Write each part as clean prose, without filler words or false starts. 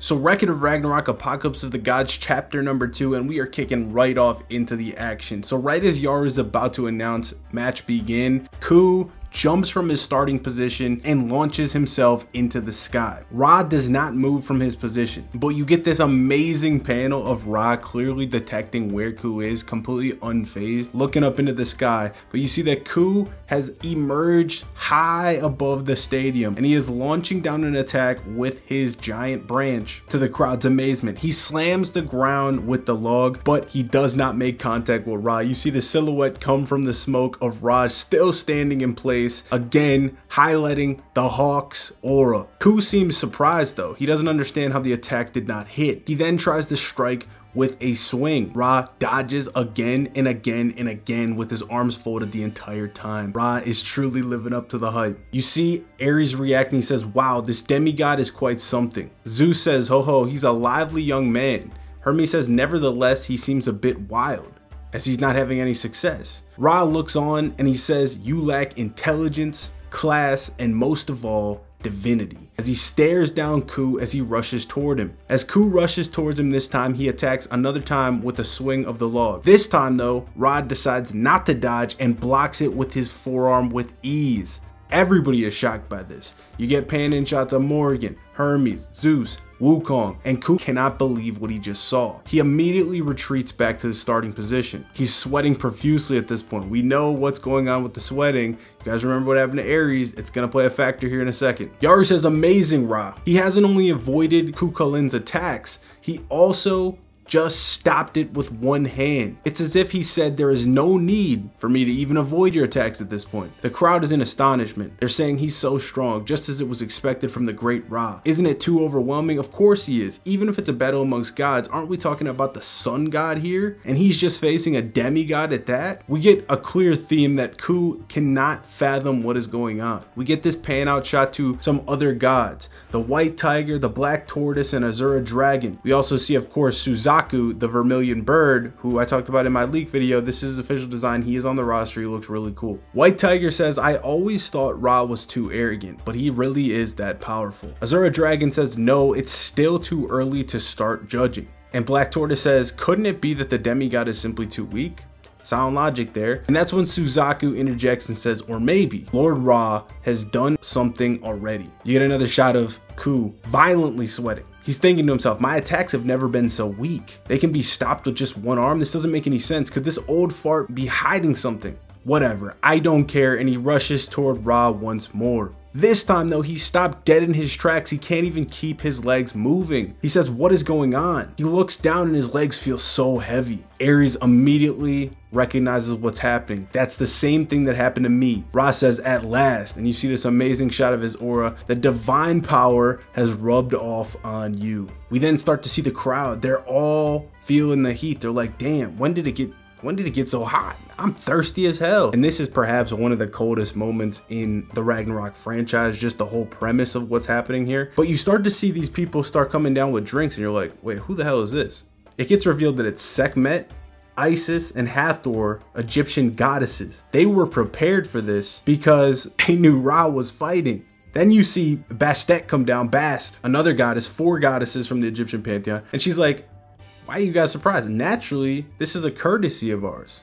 So Record of Ragnarok, Apocalypse of the Gods, chapter number 2, and we are kicking right off into the action. So right as Yar is about to announce match begin, Ku jumps from his starting position and launches himself into the sky. Ra does not move from his position, but you get this amazing panel of Ra clearly detecting where Ku is, completely unfazed, looking up into the sky. But you see that Ku has emerged high above the stadium and he is launching down an attack with his giant branch. To the crowd's amazement, he slams the ground with the log, but he does not make contact with Ra. You see the silhouette come from the smoke of Ra still standing in place, again highlighting the Hawk's aura. Ku seems surprised though. He doesn't understand how the attack did not hit. He then tries to strike with a swing. Ra dodges again and again and again with his arms folded the entire time. Ra is truly living up to the hype. You see Ares reacting. He says, wow, this demigod is quite something. Zeus says, ho ho, he's a lively young man. Hermes says, nevertheless, he seems a bit wild, as he's not having any success. Ra looks on and he says, you lack intelligence, class, and most of all, divinity, as he stares down Ku as he rushes toward him. As Ku rushes towards him this time, he attacks another time with a swing of the log. This time though, Ra decides not to dodge and blocks it with his forearm with ease. Everybody is shocked by this. You get pan-in shots of Morgan, Hermes, Zeus, Wukong, and Ku cannot believe what he just saw. He immediately retreats back to his starting position. He's sweating profusely at this point. We know what's going on with the sweating. You guys remember what happened to Ares? It's gonna play a factor here in a second. Yar says, amazing Ra. He hasn't only avoided Kukulin's attacks, he also just stopped it with one hand. It's as if he said, there is no need for me to even avoid your attacks at this point. The crowd is in astonishment. They're saying he's so strong, just as it was expected from the great Ra. Isn't it too overwhelming? Of course he is. Even if it's a battle amongst gods, aren't we talking about the sun god here? And he's just facing a demigod at that? We get a clear theme that Ku cannot fathom what is going on. We get this pan out shot to some other gods, the white tiger, the black tortoise, and Azura dragon. We also see, of course, Suzaku, the vermilion bird, who I talked about in my leak video. This is his official design. He is on the roster. He looks really cool. White Tiger says, I always thought Ra was too arrogant, but he really is that powerful. Azura Dragon says, no, it's still too early to start judging. And Black Tortoise says, couldn't it be that the demigod is simply too weak? Sound logic there. And that's when Suzaku interjects and says, or maybe Lord Ra has done something already. You get another shot of Ku violently sweating. He's thinking to himself, my attacks have never been so weak. They can be stopped with just one arm. This doesn't make any sense. Could this old fart be hiding something? Whatever, I don't care. And he rushes toward Ra once more. This time though, he stopped dead in his tracks. He can't even keep his legs moving. He says, what is going on? He looks down and his legs feel so heavy. Ares immediately recognizes what's happening. That's the same thing that happened to me. Ra says, at last. And you see this amazing shot of his aura. The divine power has rubbed off on you. We then start to see the crowd. They're all feeling the heat. They're like, damn, when did it get so hot? I'm thirsty as hell. And this is perhaps one of the coldest moments in the Ragnarok franchise, just the whole premise of what's happening here. But you start to see these people start coming down with drinks and you're like, wait, who the hell is this? It gets revealed that it's Sekhmet, Isis, and Hathor, Egyptian goddesses. They were prepared for this because they knew Ra was fighting. Then you see Bastet come down, Bast, another goddess, 4 goddesses from the Egyptian pantheon. And she's like, why are you guys surprised? Naturally, this is a courtesy of ours.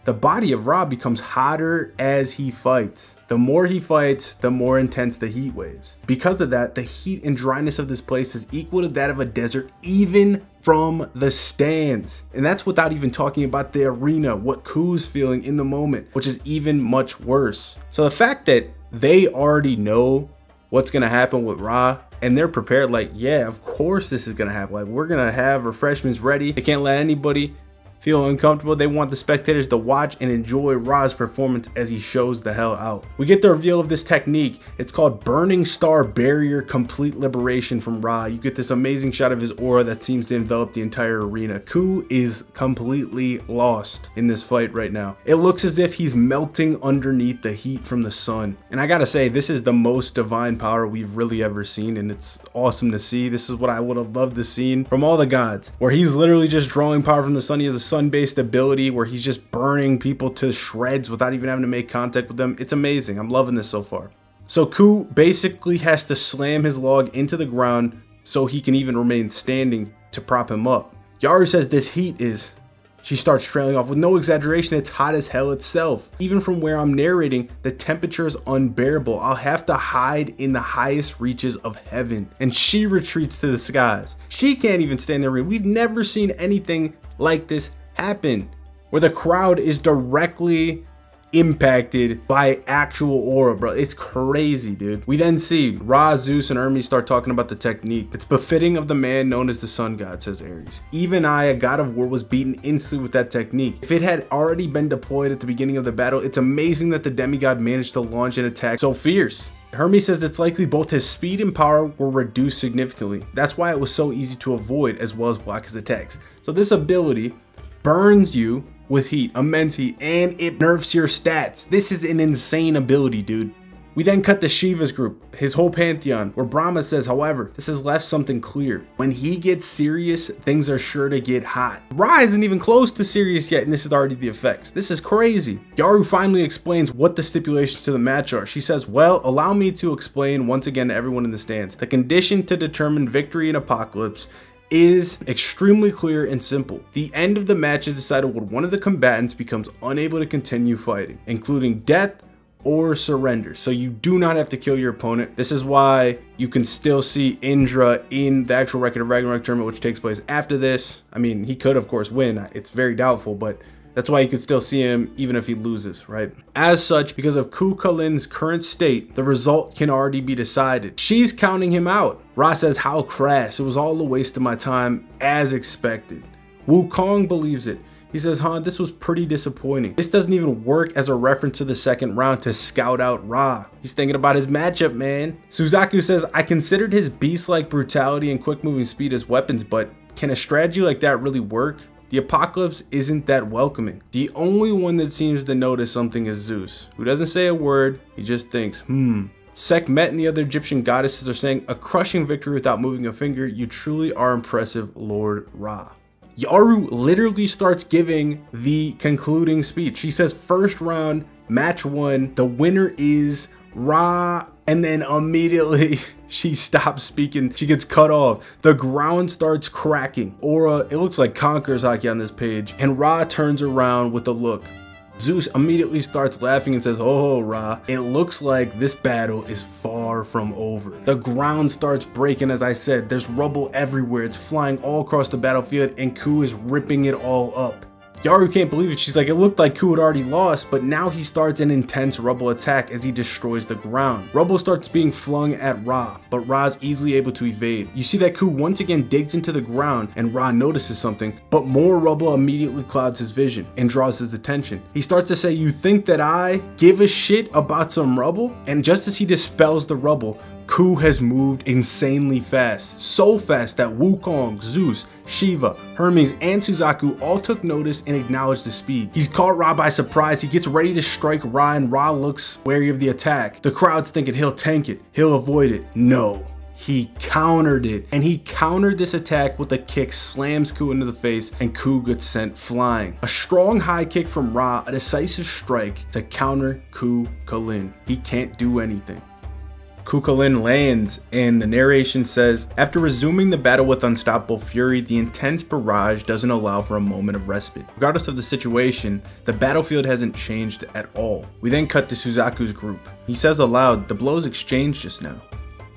The body of Ra becomes hotter as he fights. The more he fights, the more intense the heat waves. Because of that, the heat and dryness of this place is equal to that of a desert, even from the stands. And that's without even talking about the arena, what Ku's feeling in the moment, which is even much worse. So the fact that they already know what's gonna happen with Ra, and they're prepared, like, yeah, of course this is gonna happen. Like, we're gonna have refreshments ready. They can't let anybody feel uncomfortable. They want the spectators to watch and enjoy Ra's performance as he shows the hell out. We get the reveal of this technique. It's called Burning Star Barrier Complete Liberation from Ra. You get this amazing shot of his aura that seems to envelop the entire arena. Ku is completely lost in this fight right now. It looks as if he's melting underneath the heat from the sun. And I gotta say, this is the most divine power we've really ever seen, and it's awesome to see. This is what I would have loved to see from all the gods, where he's literally just drawing power from the sun. He has a sun-based ability where he's just burning people to shreds without even having to make contact with them. It's amazing. I'm loving this so far. So Ku basically has to slam his log into the ground so he can even remain standing to prop him up. Yaru says this heat is... She starts trailing off. With no exaggeration, it's hot as hell itself. Even from where I'm narrating, the temperature is unbearable. I'll have to hide in the highest reaches of heaven. And she retreats to the skies. She can't even stand there. We've never seen anything like this happen, where the crowd is directly impacted by actual aura, bro. It's crazy, dude. We then see Ra, Zeus, and Hermes start talking about the technique. It's befitting of the man known as the sun god, says Ares. Even I, a god of war, was beaten instantly with that technique. If it had already been deployed at the beginning of the battle, it's amazing that the demigod managed to launch an attack so fierce. Hermes says it's likely both his speed and power were reduced significantly. That's why it was so easy to avoid as well as block his attacks. So this ability burns you with heat, immense heat, and it nerfs your stats. This is an insane ability, dude. We then cut to Shiva's group, his whole pantheon, where Brahma says, however, this has left something clear. When he gets serious, things are sure to get hot. Ra isn't even close to serious yet, and this is already the effects. This is crazy. Yaru finally explains what the stipulations to the match are. She says, well, allow me to explain once again to everyone in the stands. The condition to determine victory in Apocalypse is extremely clear and simple. The end of the match is decided when one of the combatants becomes unable to continue fighting, including death or surrender. So you do not have to kill your opponent. This is why you can still see Indra in the actual Record of Ragnarok tournament, which takes place after this. I mean, he could of course win. It's very doubtful, but that's why you could still see him even if he loses, right? As such, because of Ku Kalin's current state, the result can already be decided. She's counting him out. Ra says, how crass. It was all a waste of my time, as expected. Wukong believes it. He says, this was pretty disappointing. This doesn't even work as a reference to the second round to scout out Ra. He's thinking about his matchup, man. Suzaku says, I considered his beast-like brutality and quick moving speed as weapons, but can a strategy like that really work? The Apocalypse isn't that welcoming. The only one that seems to notice something is Zeus, who doesn't say a word, he just thinks, Sekhmet and the other Egyptian goddesses are saying, a crushing victory without moving a finger. You truly are impressive, Lord Ra. Yaru literally starts giving the concluding speech. She says, first round, match 1, the winner is Ra. And then immediately she stops speaking. She gets cut off. The ground starts cracking. Aura, it looks like Conqueror's Haki on this page. And Ra turns around with a look. Zeus immediately starts laughing and says, oh, Ra, it looks like this battle is far from over. The ground starts breaking, as I said. There's rubble everywhere. It's flying all across the battlefield, and Ku is ripping it all up. Yaru can't believe it. She's like, it looked like Ku had already lost, but now he starts an intense rubble attack as he destroys the ground. Rubble starts being flung at Ra, but Ra's easily able to evade. You see that Ku once again digs into the ground, and Ra notices something, but more rubble immediately clouds his vision and draws his attention. He starts to say, you think that I give a shit about some rubble? And just as he dispels the rubble, Ku has moved insanely fast, so fast that Wukong, Zeus, Shiva, Hermes, and Suzaku all took notice and acknowledged the speed. He's caught Ra by surprise. He gets ready to strike Ra, and Ra looks wary of the attack. The crowd's thinking he'll tank it, he'll avoid it. No, he countered it, and he countered this attack with a kick, slams Ku into the face, and Ku gets sent flying. A strong high kick from Ra, a decisive strike to counter Ku Kalin. He can't do anything. Ku Kalin lands, and the narration says, after resuming the battle with unstoppable fury, the intense barrage doesn't allow for a moment of respite. Regardless of the situation, the battlefield hasn't changed at all. We then cut to Suzaku's group. He says aloud, the blows exchanged just now.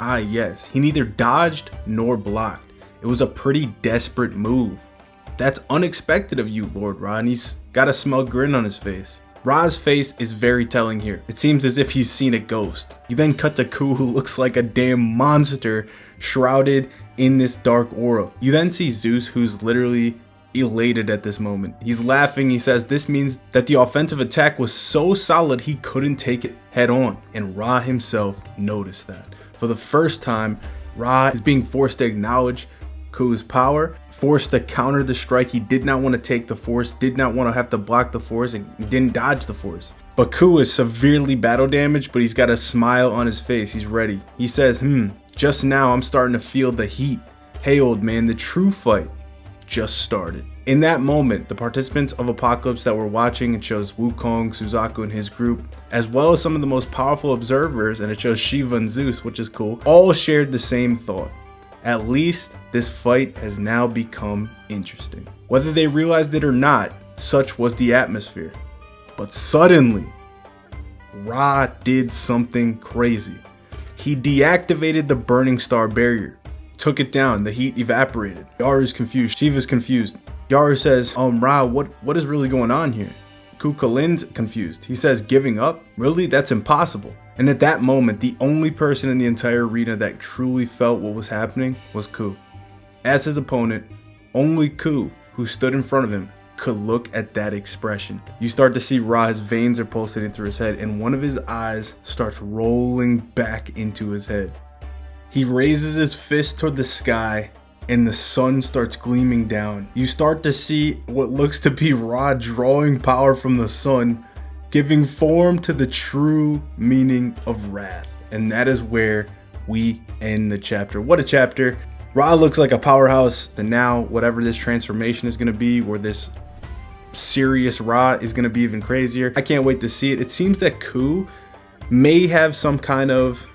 Ah yes, he neither dodged nor blocked. It was a pretty desperate move. That's unexpected of you, Lord Ra, and he's got a smug grin on his face. Ra's face is very telling here. It seems as if he's seen a ghost. You then cut to Ku, who looks like a damn monster shrouded in this dark aura. You then see Zeus, who's literally elated at this moment. He's laughing. He says this means that the offensive attack was so solid he couldn't take it head on. And Ra himself noticed that. For the first time, Ra is being forced to acknowledge Ku's power, forced to counter the strike. He did not want to take the force, did not want to have to block the force, and didn't dodge the force. But Ku is severely battle damaged, but he's got a smile on his face. He's ready. He says, just now I'm starting to feel the heat. Hey old man, the true fight just started. In that moment, the participants of Apocalypse that were watching, it shows Wukong, Suzaku and his group, as well as some of the most powerful observers, and it shows Shiva and Zeus, which is cool, all shared the same thought. At least this fight has now become interesting. Whether they realized it or not, such was the atmosphere. But suddenly, Ra did something crazy. He deactivated the Burning Star barrier, took it down, the heat evaporated. Yaru's confused, Shiva's confused. Yaru says, Ra, what is really going on here? Kukalin's confused. He says, giving up? Really? That's impossible. And at that moment, the only person in the entire arena that truly felt what was happening was Ku. As his opponent, only Ku, who stood in front of him, could look at that expression. You start to see Ra, his veins are pulsating through his head, and one of his eyes starts rolling back into his head. He raises his fist toward the sky, and the sun starts gleaming down. You start to see what looks to be Ra drawing power from the sun, giving form to the true meaning of wrath. And that is where we end the chapter. What a chapter. Ra looks like a powerhouse, and now whatever this transformation is going to be, where this serious Ra is going to be even crazier. I can't wait to see it. It seems that Ku may have some kind of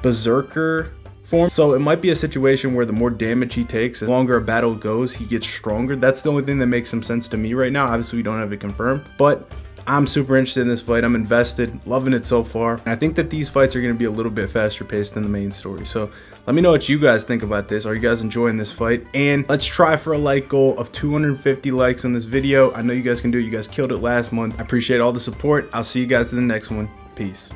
berserker form, so it might be a situation where the more damage he takes, the longer a battle goes, he gets stronger. That's the only thing that makes some sense to me right now. Obviously we don't have it confirmed, but I'm super interested in this fight. I'm invested, loving it so far. And I think that these fights are going to be a little bit faster paced than the main story. So let me know what you guys think about this. Are you guys enjoying this fight? And let's try for a like goal of 250 likes on this video. I know you guys can do it. You guys killed it last month. I appreciate all the support. I'll see you guys in the next one. Peace.